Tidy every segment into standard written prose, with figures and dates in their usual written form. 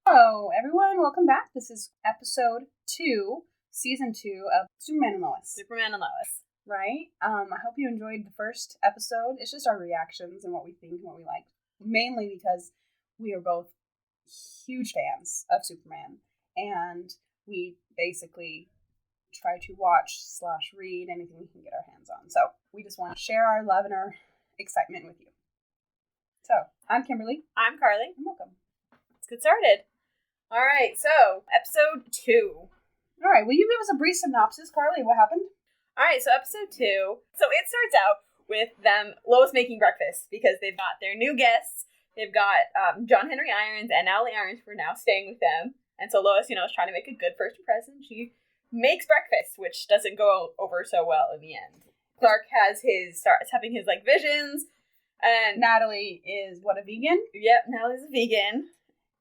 Hello, everyone. Welcome back. This is episode 2, season 2 of Superman and Lois. Superman and Lois. Right? I hope you enjoyed the first episode. It's just our reactions and what we think and what we like. Mainly because we are both huge fans of Superman. And we basically try to watch/read anything we can get our hands on. So we just want to share our love and our excitement with you. So, I'm Kimberly. I'm Carly. And welcome. Let's get started. All right, so episode 2. All right, will you give us a brief synopsis, Carly? What happened? All right, so episode 2. So it starts out with Lois making breakfast because they've got their new guests. They've got John Henry Irons and Natalie Irons who are now staying with them. And so Lois, is trying to make a good first impression. She makes breakfast, which doesn't go over so well in the end. Clark starts having his visions, and Natalie is a vegan? Yep, Natalie's a vegan.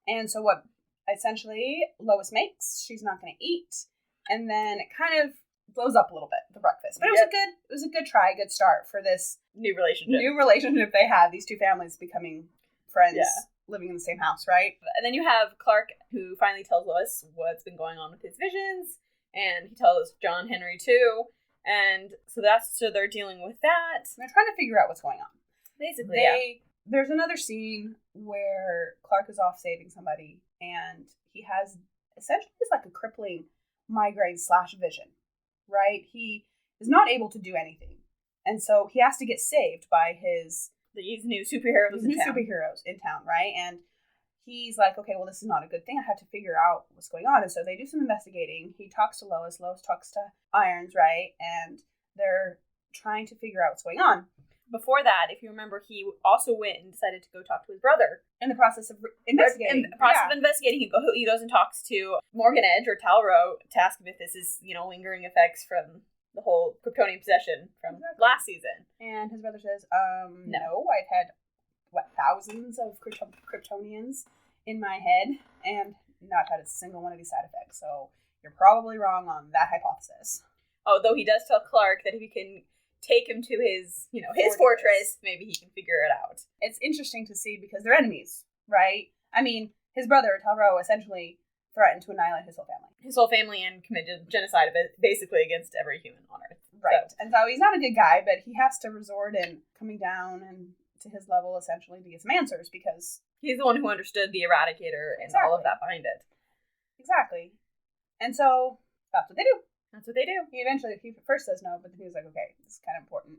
And so what essentially Lois makes, she's not going to eat. And then it kind of blows up a little bit, the breakfast. But it was a good try, good start for this new relationship they have, these two families becoming friends, living in the same house, right? And then you have Clark, who finally tells Lois what's been going on with his visions, and he tells John Henry too. And so they're dealing with that. They're trying to figure out what's going on. Basically, There's another scene where Clark is off saving somebody, and he has essentially a crippling migraine/vision, right? He is not able to do anything, and so he has to get saved by these new superheroes in town, right? And he's like, okay, well, this is not a good thing. I have to figure out what's going on. And so they do some investigating. He talks to Lois. Lois talks to Irons, right? And they're trying to figure out what's going on. Before that, if you remember, he also went and decided to go talk to his brother. In the process of investigating. In the process of investigating, he goes and talks to Morgan Edge or Talro to ask him if this is, lingering effects from the whole Kryptonian possession from last season. And his brother says, no, I've had, thousands of Kryptonians in my head and not had a single one of these side effects. So you're probably wrong on that hypothesis. Although he does tell Clark that if he can take him to his fortress, maybe he can figure it out. It's interesting to see because they're enemies, right? I mean, his brother, Talro, essentially threatened to annihilate his whole family. His whole family and committed genocide basically against every human on Earth. Right. So. And so he's not a good guy, but he has to resort in coming down and to his level essentially to get some answers because he's the one who understood the Eradicator and all of that behind it. Exactly. And so that's what they do. That's what they do. He first says no, but then he was like, okay, this is kind of important.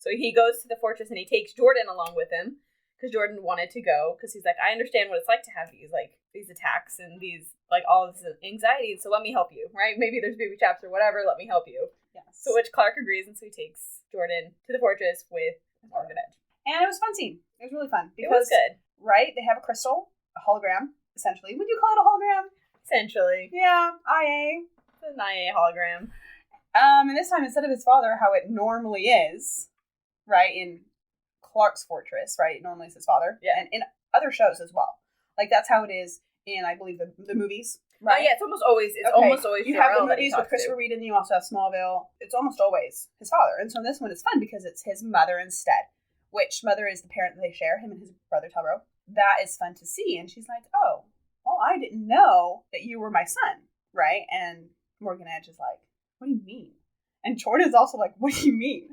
So he goes to the fortress and he takes Jordan along with him because Jordan wanted to go because he's like, I understand what it's like to have these attacks and these all of this anxiety. So let me help you, right? Maybe there's baby traps or whatever. Let me help you. Yes. So which Clark agrees, and so he takes Jordan to the fortress with Morgan Edge. And it was a fun scene. It was really fun. Because, it was good. Right? They have a crystal, a hologram, essentially. Would you call it a hologram? Essentially. Yeah, IA. It's an IA hologram. And this time, instead of his father, how it normally is, right, in Clark's fortress, right, normally it's his father. Yeah. And in other shows as well. That's how it is in, I believe, the movies. Right? Yeah, it's almost always you have the movies with Christopher Reid, and you also have Smallville. It's almost always his father. And so this one is fun because it's his mother instead. Which mother is the parent that they share, him and his brother Talro. That is fun to see. And she's like, oh, well, I didn't know that you were my son, right? And Morgan Edge is like, what do you mean? And Jordan's also like, what do you mean?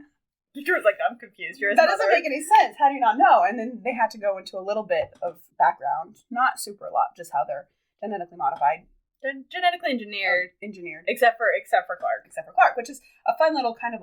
Jordan's like, I'm confused. You're his That mother. Doesn't make any sense. How do you not know? And then they had to go into a little bit of background. Not super a lot, just how they're genetically modified. They're genetically engineered. Except for Clark, which is a fun little kind of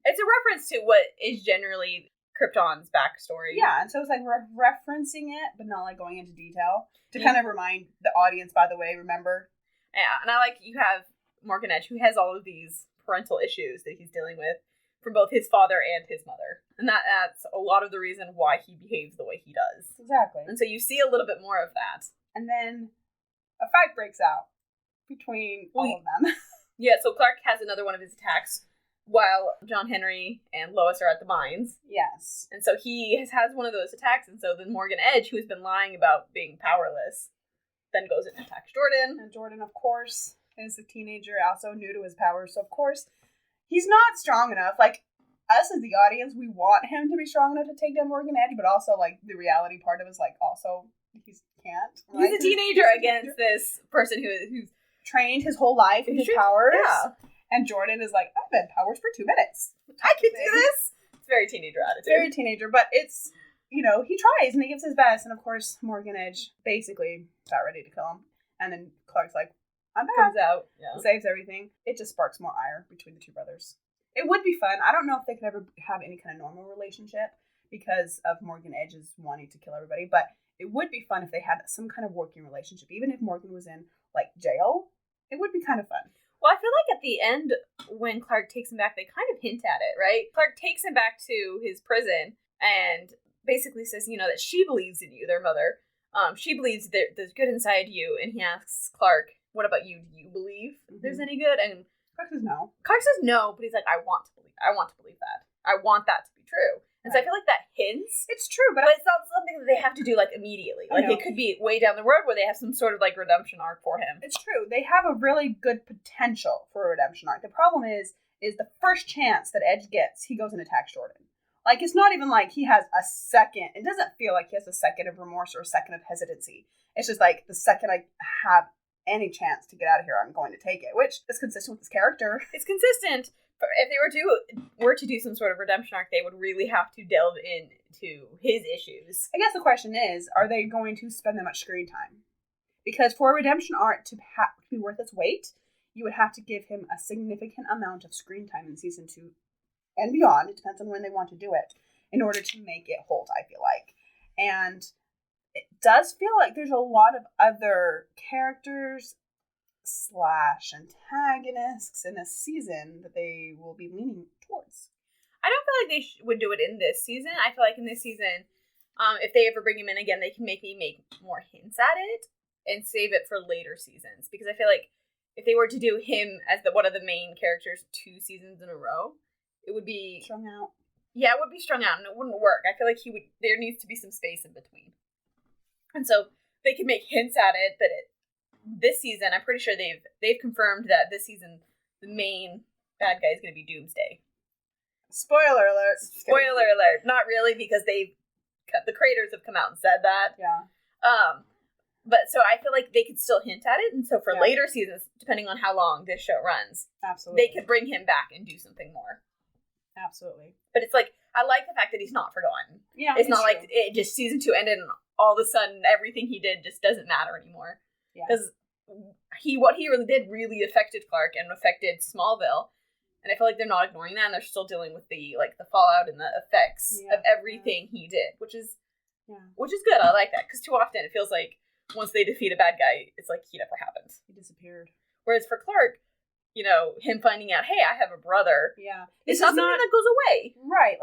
it's a reference to what is generally Krypton's backstory. Yeah, and so it's we're referencing it, but not going into detail. To kind of remind the audience, by the way, remember? Yeah, and I you have Morgan Edge, who has all of these parental issues that he's dealing with from both his father and his mother. And that's a lot of the reason why he behaves the way he does. Exactly. And so you see a little bit more of that. And then a fight breaks out between all of them. Yeah, so Clark has another one of his attacks while John Henry and Lois are at the mines. Yes. And so he has one of those attacks, and so then Morgan Edge, who's been lying about being powerless, then goes and attacks Jordan. And Jordan, of course, is a teenager, also new to his powers, so of course, he's not strong enough. Us as the audience, we want him to be strong enough to take down Morgan Edge, but also, the reality part of it is, also, he can't. Right? He's a teenager against this person who's trained his whole life with his powers. Yeah. And Jordan is like, I've had powers for 2 minutes. I can do this. It's very teenager attitude. Very teenager, but it's, he tries and he gives his best. And of course, Morgan Edge basically got ready to kill him. And then Clark's like, I'm back. Comes out. Yeah. Saves everything. It just sparks more ire between the two brothers. It would be fun. I don't know if they could ever have any kind of normal relationship because of Morgan Edge's wanting to kill everybody, but it would be fun if they had some kind of working relationship. Even if Morgan was in, jail, it would be kind of fun. Well, I feel like at the end, when Clark takes him back, they kind of hint at it, right? Clark takes him back to his prison and basically says, that she believes in you, their mother. She believes that there's good inside you, and he asks Clark, what about you? Do you believe there's any good? And Clark says no. Clark says no, but he's like, I want to believe that. I want that to be true. And so I feel like that hints. It's true, but it's not something that they have to do, immediately. It could be way down the road where they have some sort of, redemption arc for him. It's true. They have a really good potential for a redemption arc. The problem is the first chance that Edge gets, he goes and attacks Jordan. It's not even like he has a second. It doesn't feel like he has a second of remorse or a second of hesitancy. It's just the second I have any chance to get out of here, I'm going to take it, which is consistent with his character. It's consistent. If they were to do some sort of redemption arc, they would really have to delve into his issues. I guess the question is, are they going to spend that much screen time? Because for a redemption arc to be worth its weight, you would have to give him a significant amount of screen time in season 2 and beyond. It depends on when they want to do it, in order to make it hold, I feel like. And it does feel like there's a lot of other characters / antagonists in this season that they will be leaning towards. I don't feel like they would do it in this season. I feel like in this season, if they ever bring him in again, they can make more hints at it and save it for later seasons. Because I feel like if they were to do him as one of the main characters 2 seasons in a row, it would be strung out. Yeah, it would be strung out, and it wouldn't work. I feel like there needs to be some space in between, and so they can make hints at it. But this season, I'm pretty sure they've confirmed that this season the main bad guy is going to be Doomsday. Spoiler alert. Spoiler alert. Not really, because the creators have come out and said that. Yeah. But so I feel like they could still hint at it, and so for later seasons, depending on how long this show runs, absolutely, they could bring him back and do something more. Absolutely. But it's I like the fact that he's not forgotten. Yeah, it's not true. It just season 2 ended and all of a sudden everything he did just doesn't matter anymore. Because what he really did really affected Clark and affected Smallville, and I feel like they're not ignoring that, and they're still dealing with the fallout and the effects of everything he did, which is good. I like that, because too often it feels like once they defeat a bad guy, it's like he never happened. He disappeared. Whereas for Clark, him finding out, hey, I have a brother. Yeah. It's not something that goes away. Right.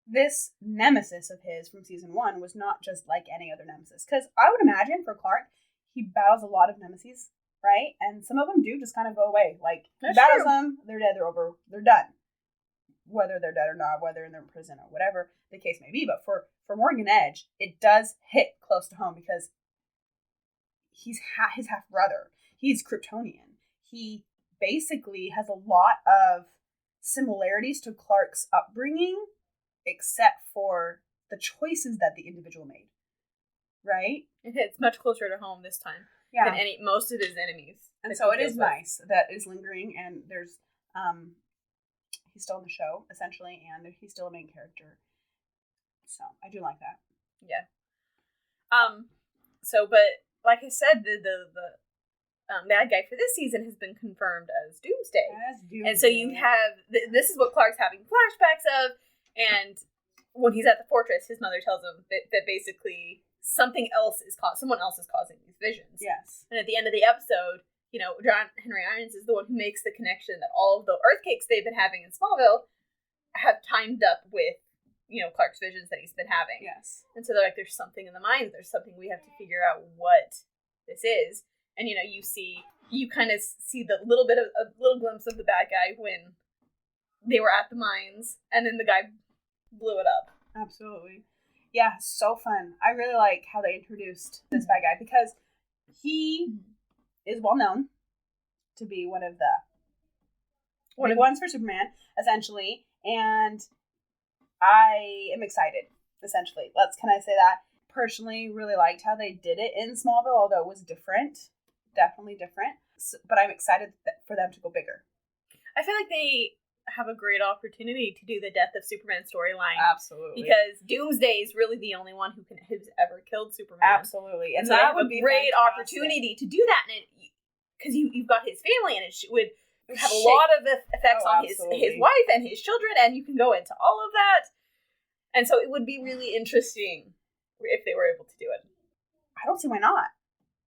This nemesis of his from season 1 was not just like any other nemesis. Because I would imagine for Clark, he battles a lot of nemesis, right? And some of them do just kind of go away. He battles them, they're dead, they're over, they're done. Whether they're dead or not, whether they're in prison or whatever the case may be. But for Morgan Edge, it does hit close to home because he's his half-brother. He's Kryptonian. He basically has a lot of similarities to Clark's upbringing, except for the choices that the individual made. Right? It hits much closer to home this time than most of his enemies. And so it is nice that is lingering, and there's he's still in the show, essentially, and he's still a main character. So I do like that. Yeah. But like I said, the bad guy for this season has been confirmed as Doomsday. And so you have, this is what Clark's having flashbacks of, and when he's at the fortress, his mother tells him that basically someone else is causing these visions. Yes. And at the end of the episode, John Henry Irons is the one who makes the connection that all of the earthquakes they've been having in Smallville have timed up with, Clark's visions that he's been having. Yes. And so they're like, there's something in the mind, there's something we have to figure out what this is. And, you kind of see a little glimpse of the bad guy when they were at the mines, and then the guy blew it up. Absolutely. Yeah, so fun. I really like how they introduced this bad guy, because he is well known to be one of the big ones for Superman, essentially, and I am excited, essentially. Can I say that? personally really liked how they did it in Smallville, although it was different. Definitely different. So, but I'm excited for them to go bigger. I feel like they have a great opportunity to do the Death of Superman storyline. Absolutely. Because Doomsday is really the only one who's ever killed Superman. Absolutely. And so that would be a great opportunity to do that. And because you've got his family, and it would have a lot of effects on his wife and his children, and you can go into all of that. And so it would be really interesting if they were able to do it. I don't see why not.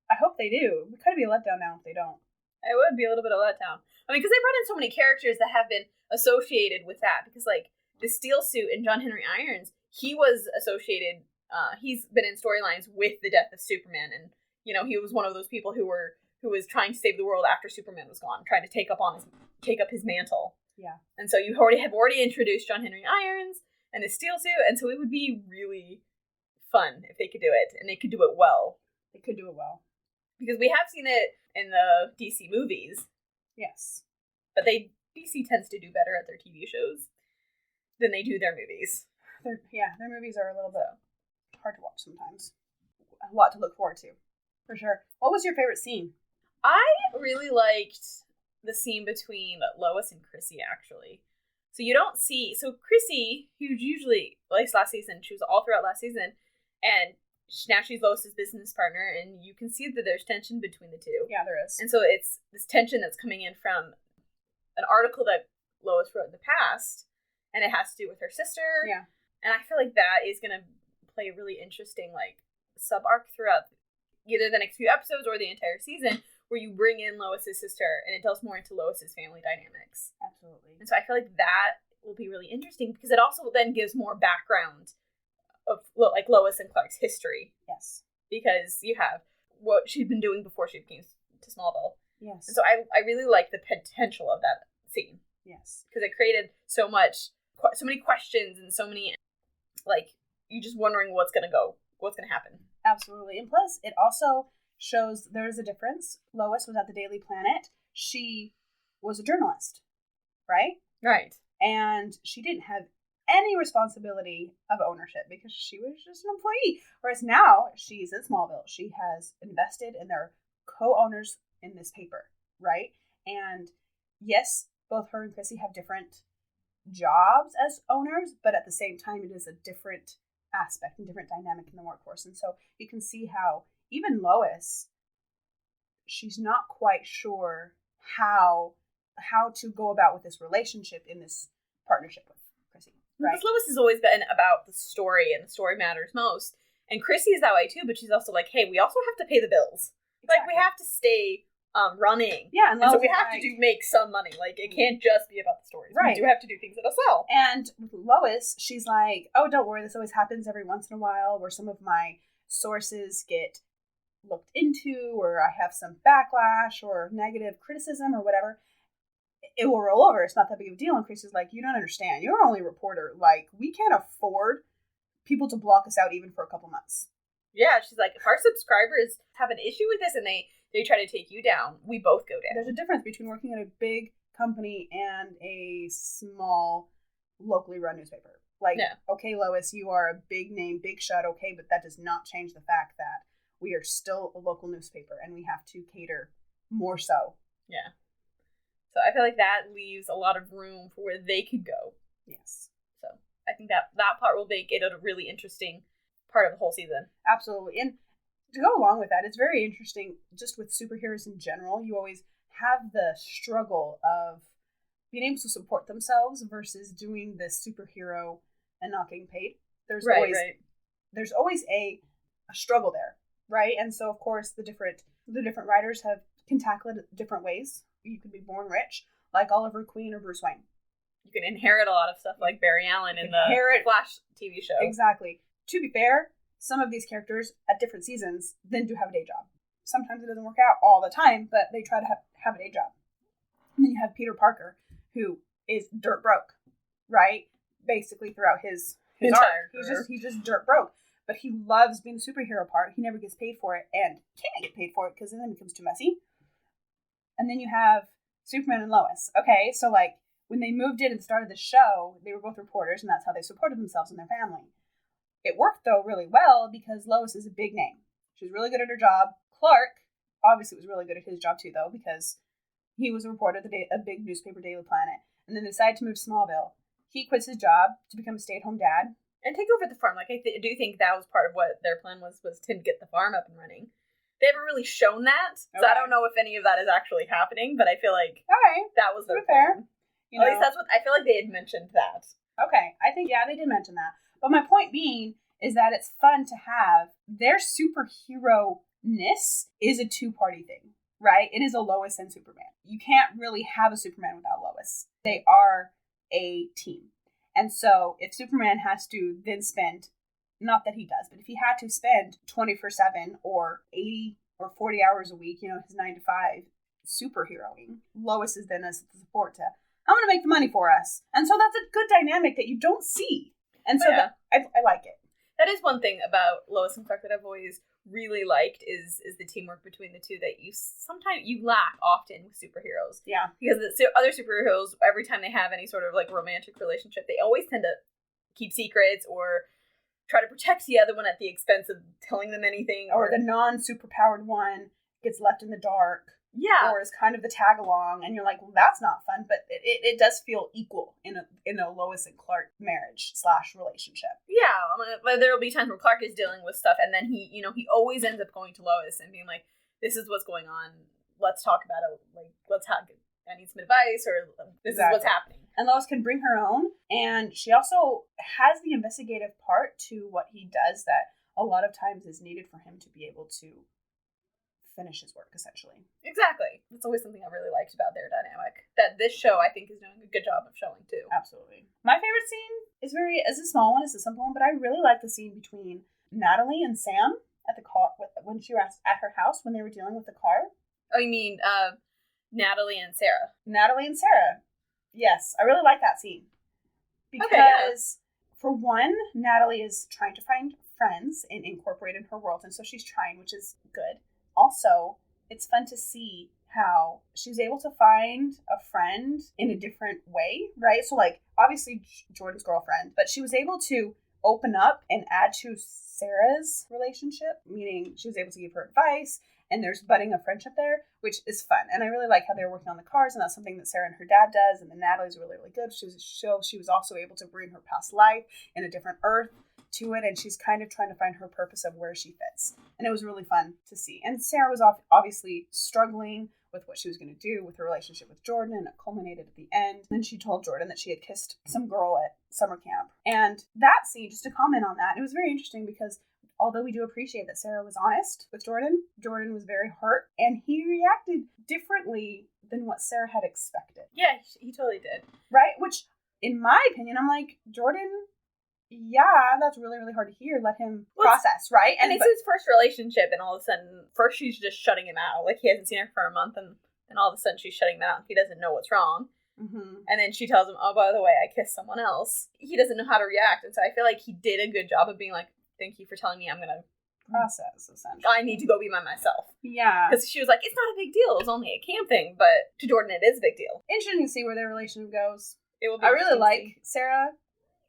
I hope they do. It would kind of be a letdown now if they don't. It would be a little bit of a letdown. I mean, because they brought in so many characters that have been associated with that. Because, like, the Steel Suit and John Henry Irons, he was associated, he's been in storylines with the death of Superman. And, you know, he was one of those people who was trying to save the world after Superman was gone, trying to take up his mantle. Yeah. And so you have already introduced John Henry Irons and his Steel Suit, and so it would be really fun if they could do it, and they could do it well. They could do it well. Because we have seen it in the DC movies. Yes. But DC tends to do better at their TV shows than they do their movies. Their movies are a little bit hard to watch sometimes. A lot to look forward to, for sure. What was your favorite scene? I really liked the scene between Lois and Chrissy, actually. So you don't see... So Chrissy, who usually likes last season, she was all throughout last season, and now she's Lois's business partner, and you can see that there's tension between the two. Yeah, there is. And so it's this tension that's coming in from an article that Lois wrote in the past, and it has to do with her sister. Yeah. And I feel like that is going to play a really interesting, like, sub-arc throughout either the next few episodes or the entire season, where you bring in Lois's sister, and it delves more into Lois's family dynamics. Absolutely. And so I feel like that will be really interesting, because it also then gives more background of, like, Lois and Clark's history. Yes. Because you have what she'd been doing before she came to Smallville. Yes. And so I really like the potential of that scene. Yes. Because it created so many questions, and so many, like, you just wondering what's going to happen. Absolutely. And plus, it also shows there's a difference. Lois was at the Daily Planet. She was a journalist, right? Right. And she didn't have any responsibility of ownership because she was just an employee. Whereas now she's in Smallville. She has invested in their co-owners in this paper, right? And yes, both her and Chrissy have different jobs as owners, but at the same time, it is a different aspect and different dynamic in the workforce. And so you can see how even Lois, she's not quite sure how to go about with this relationship in this partnership with Chrissy. Right? Because Lois has always been about the story, and the story matters most. And Chrissy is that way too, but she's also like, hey, we also have to pay the bills. Exactly. Like, we have to stay running. Yeah, and so we have to make some money. Like, it can't just be about the stories. Right. We do have to do things that'll sell. And with Lois, she's like, oh, don't worry, this always happens every once in a while where some of my sources get looked into, or I have some backlash or negative criticism or whatever. It will roll over. It's not that big of a deal. And Chrissy's like, you don't understand. You're only a reporter. Like, we can't afford people to block us out even for a couple months. Yeah, she's like, if our subscribers have an issue with this and they try to take you down, we both go down. There's a difference between working at a big company and a small, locally run newspaper. Like, okay, Lois, you are a big name, big shot, okay, but that does not change the fact that we are still a local newspaper and we have to cater more so. Yeah. So I feel like that leaves a lot of room for where they could go. Yes. So I think that part will make it a really interesting part of the whole season. Absolutely. And to go along with that, it's very interesting just with superheroes in general. You always have the struggle of being able to support themselves versus doing this superhero and not getting paid. There's always a struggle there, right? And so of course the different writers can tackle it different ways. You could be born rich, like Oliver Queen or Bruce Wayne. You can inherit a lot of stuff like Barry Allen in the Flash TV show. Exactly. To be fair, some of these characters at different seasons then do have a day job. Sometimes it doesn't work out all the time, but they try to have a day job. And then you have Peter Parker, who is dirt broke, right? Basically throughout his arc. He's just dirt broke. But he loves being the superhero part. He never gets paid for it and can't get paid for it because then it becomes too messy. And then you have Superman and Lois. Okay, so like when they moved in and started the show, they were both reporters, and that's how they supported themselves and their family. It worked, though, really well because Lois is a big name. She was really good at her job. Clark obviously was really good at his job, too, though, because he was a reporter at a big newspaper, Daily Planet, and then decided to move to Smallville. He quits his job to become a stay-at-home dad. And take over the farm. Like, I do think that was part of what their plan was to get the farm up and running. They haven't really shown that, so I don't know if any of that is actually happening, but I feel like that was their plan. At least that's what, I feel like they had mentioned that. Okay, I think, they did mention that. But my point being is that it's fun to have their superhero-ness is a two-party thing, right? It is a Lois and Superman. You can't really have a Superman without Lois. They are a team. And so if Superman has to then spend, not that he does, but if he had to spend 24/7 or 80 or 40 hours a week, his 9 to 5 superheroing, Lois is then as support to, I'm going to make the money for us. And so that's a good dynamic that you don't see. And so I like it. That is one thing about Lois and Clark that I've always really liked is the teamwork between the two that you lack often with superheroes. Yeah. Because the other superheroes, every time they have any sort of like romantic relationship, they always tend to keep secrets or try to protect the other one at the expense of telling them anything. Or the non-superpowered one gets left in the dark. Yeah. Or is kind of the tag along, and you're like, well, that's not fun, but it does feel equal in a Lois and Clark marriage / relationship. Yeah, but there will be times where Clark is dealing with stuff, and then he always ends up going to Lois and being like, this is what's going on, let's talk about it, like, I need some advice, or this is what's happening. And Lois can bring her own, and she also has the investigative part to what he does that a lot of times is needed for him to be able to finish his work, essentially. Exactly. That's always something I really liked about their dynamic. That this show, I think, is doing a good job of showing, too. Absolutely. My favorite scene is a small one, it's a simple one, but I really like the scene between Natalie and Sam at the car, when she was at her house, when they were dealing with the car. Oh, you mean Natalie and Sarah? Natalie and Sarah. Yes, I really like that scene. Because, for one, Natalie is trying to find friends and incorporate in her world, and so she's trying, which is good. Also, it's fun to see how she was able to find a friend in a different way, right? So, like, obviously Jordan's girlfriend, but she was able to open up and add to Sarah's relationship, meaning she was able to give her advice, and there's budding of friendship there, which is fun. And I really like how they're working on the cars, and that's something that Sarah and her dad does, and then Natalie's really, really good. She was also able to bring her past life in a different earth to it, and she's kind of trying to find her purpose of where she fits. And it was really fun to see. And Sarah was obviously struggling with what she was going to do with her relationship with Jordan, and it culminated at the end. Then she told Jordan that she had kissed some girl at summer camp. And that scene, just to comment on that, it was very interesting because although we do appreciate that Sarah was honest with Jordan, Jordan was very hurt, and he reacted differently than what Sarah had expected. Yeah, he totally did. Right? Which, in my opinion, I'm like, Jordan, yeah, that's really, really hard to hear. Let him process, right? And it's his first relationship, and all of a sudden, first she's just shutting him out. Like, he hasn't seen her for a month, and all of a sudden she's shutting him out. He doesn't know what's wrong. Mm-hmm. And then she tells him, oh, by the way, I kissed someone else. He doesn't know how to react, and so I feel like he did a good job of being like, thank you for telling me, I'm going to process, essentially. I need to go be by myself. Yeah. Because she was like, it's not a big deal. It was only a camp thing. But to Jordan, it is a big deal. Interesting to see where their relationship goes. It will be. I really like Sarah.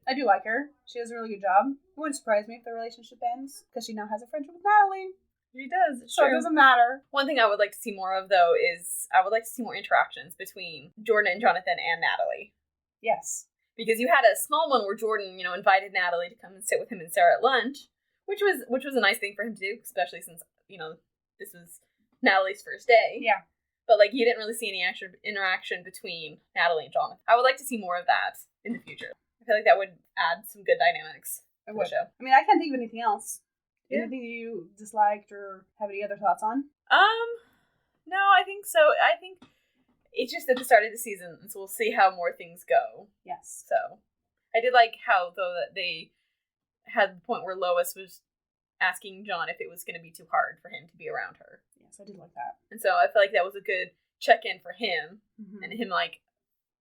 I do like her. She does a really good job. It wouldn't surprise me if the relationship ends, because she now has a friendship with Natalie. She does. So it doesn't matter. One thing I would like to see more of, though, is I would like to see more interactions between Jordan and Jonathan and Natalie. Yes. Because you had a small one where Jordan, invited Natalie to come and sit with him and Sarah at lunch, which was a nice thing for him to do, especially since, this was Natalie's first day. Yeah. But, you didn't really see any interaction between Natalie and Jonathan. I would like to see more of that in the future. I feel like that would add some good dynamics to the show. I mean, I can't think of anything else. Yeah. Anything you disliked or have any other thoughts on? No, I think so. I think it's just at the start of the season, so we'll see how more things go. Yes. So, I did like how, though, that they had the point where Lois was asking John if it was going to be too hard for him to be around her. Yes, I did like that. And so I feel like that was a good check-in for him, mm-hmm. and him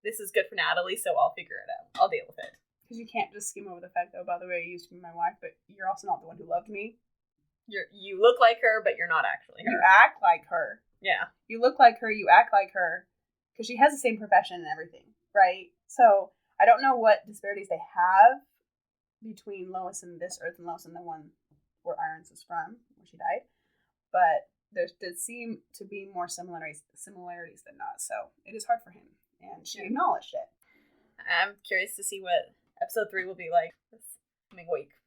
this is good for Natalie, so I'll figure it out. I'll deal with it. Because you can't just skim over the fact, though, by the way, you used to be my wife, but you're also not the one who loved me. You look like her, but you're not actually her. You act like her. Yeah. You look like her, you act like her, because she has the same profession and everything, right? So I don't know what disparities they have between Lois and this Earth and Lois and the one where Irons is from, where she died. But there did seem to be more similarities than not. So it is hard for him, and she acknowledged it. I'm curious to see what episode 3 will be like this coming week.